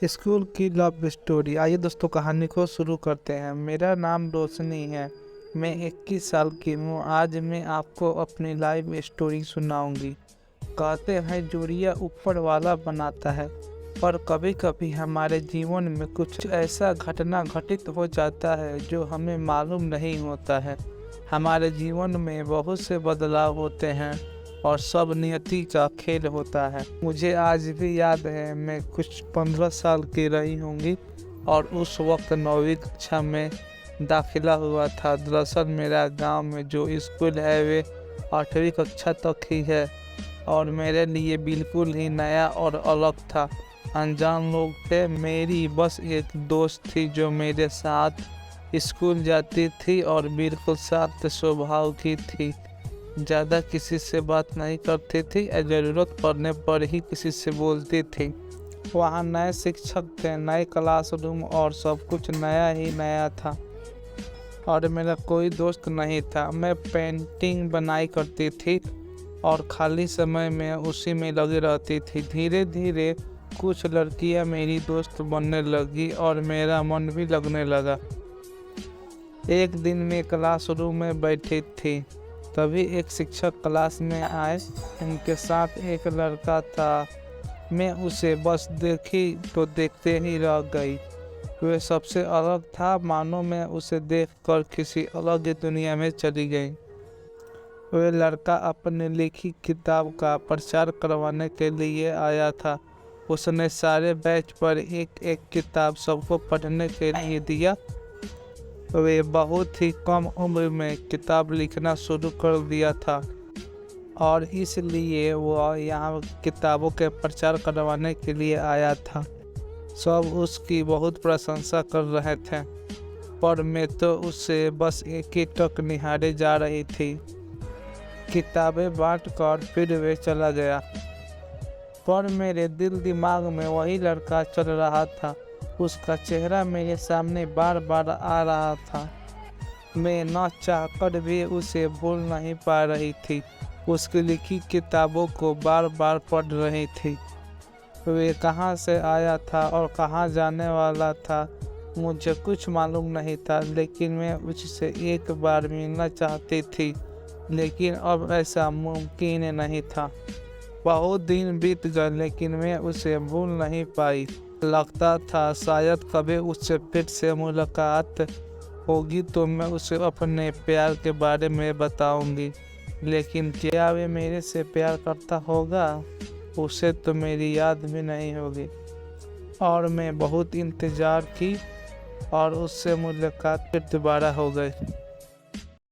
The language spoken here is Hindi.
स्कूल की लव स्टोरी। आइए दोस्तों, कहानी को शुरू करते हैं। मेरा नाम रोशनी है। मैं 21 साल की हूँ। आज मैं आपको अपनी लाइफ स्टोरी सुनाऊंगी। कहते हैं जोड़ियाँ ऊपर वाला बनाता है, पर कभी कभी हमारे जीवन में कुछ ऐसा घटना घटित हो जाता है जो हमें मालूम नहीं होता है। हमारे जीवन में बहुत से बदलाव होते हैं और सब नियति का खेल होता है। मुझे आज भी याद है, मैं कुछ 15 साल की रही होंगी और उस वक्त 9वीं कक्षा में दाखिला हुआ था। दरअसल मेरा गांव में जो स्कूल है वे 8वीं कक्षा तक ही है और मेरे लिए बिल्कुल ही नया और अलग था। अनजान लोग थे। मेरी बस एक दोस्त थी जो मेरे साथ स्कूल जाती थी और बिल्कुल शांत स्वभाव की थी। ज़्यादा किसी से बात नहीं करती थी, ज़रूरत पड़ने पर ही किसी से बोलती थी। वहाँ नए शिक्षक थे, नए क्लासरूम और सब कुछ नया ही नया था और मेरा कोई दोस्त नहीं था। मैं पेंटिंग बनाई करती थी और खाली समय में उसी में लगी रहती थी। धीरे धीरे कुछ लड़कियां मेरी दोस्त बनने लगी और मेरा मन भी लगने लगा। एक दिन मैं क्लासरूम में बैठी थी, तभी एक शिक्षक क्लास में आए। उनके साथ एक लड़का था। मैं उसे बस देखी तो देखते ही रह गई। वह सबसे अलग था, मानो मैं उसे देखकर किसी अलग ही दुनिया में चली गई। वह लड़का अपनी लिखी किताब का प्रचार करवाने के लिए आया था। उसने सारे बैच पर एक एक किताब सबको पढ़ने के लिए दिया। वे बहुत ही कम उम्र में किताब लिखना शुरू कर दिया था और इसलिए वह यहाँ किताबों के प्रचार करवाने के लिए आया था। सब उसकी बहुत प्रशंसा कर रहे थे, पर मैं तो उससे बस एक ही टक निहारे जा रही थी। किताबें बांटकर फिर वे चला गया, पर मेरे दिल दिमाग में वही लड़का चल रहा था। उसका चेहरा मेरे सामने बार बार आ रहा था। मैं न चाहकर भी उसे भूल नहीं पा रही थी। उसकी लिखी किताबों को बार बार पढ़ रही थी। वे कहाँ से आया था और कहाँ जाने वाला था मुझे कुछ मालूम नहीं था, लेकिन मैं उससे एक बार मिलना चाहती थी। लेकिन अब ऐसा मुमकिन नहीं था। बहुत दिन बीत गए लेकिन मैं उसे भूल नहीं पाई। लगता था शायद कभी उससे फिर से मुलाकात होगी तो मैं उसे अपने प्यार के बारे में बताऊंगी। लेकिन क्या वे मेरे से प्यार करता होगा? उसे तो मेरी याद भी नहीं होगी। और मैं बहुत इंतज़ार की और उससे मुलाकात फिर दोबारा हो गई।